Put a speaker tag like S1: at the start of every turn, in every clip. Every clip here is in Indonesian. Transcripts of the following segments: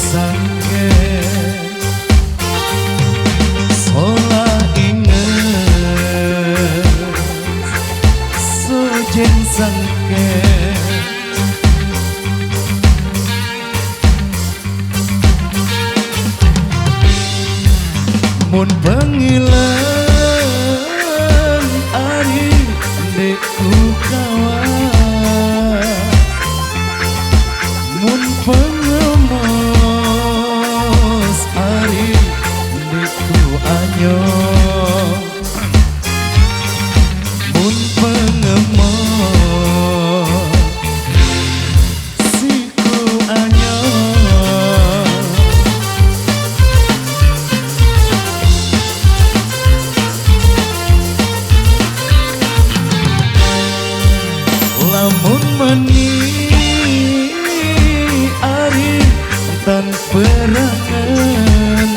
S1: sangke sola inget sujen sangke mun pengilan ari deku kawan mun pengemos ari deku anyong mun pengemos siku anyong lamun meni ari tan perangan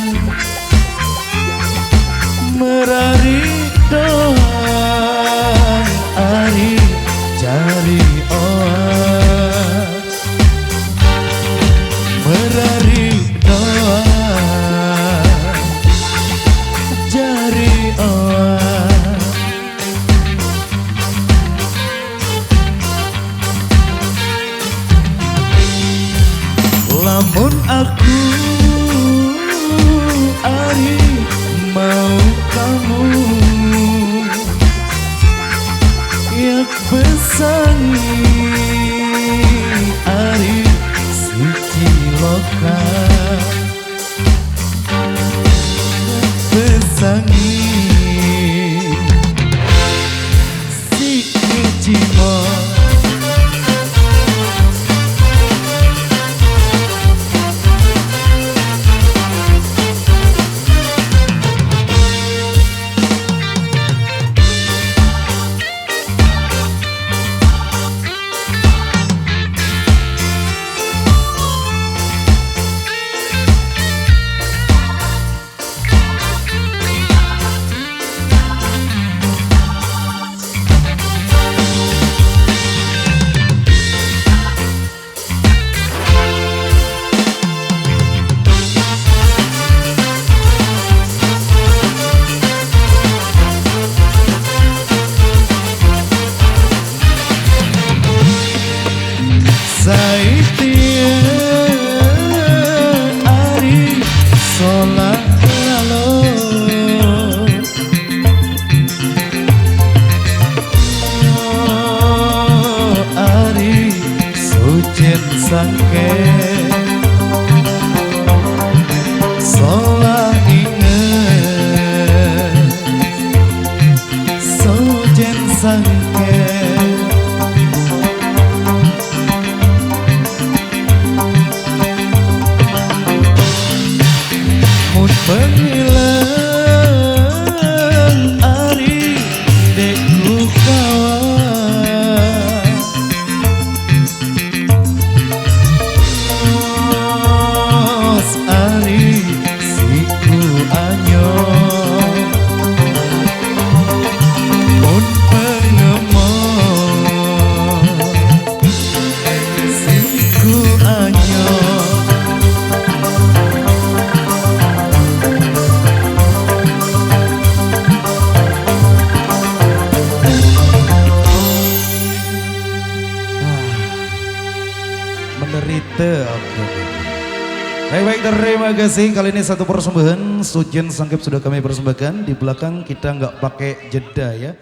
S1: merari doang ari jari oat merari doang jari oat lamun aku ari mau kamu yak pesangi ari suci loka pesangi si cimo Saitian ari sola lalo ari sujen sangke sola inget sujen sangke pengilang ari deku kawan os ari siku anyong mun pengemos siku anyong menderita. Baik, terima kasih. Kali ini satu persembahan Sujen Sangkep sudah kami persembahkan. Di belakang kita nggak pakai jeda ya.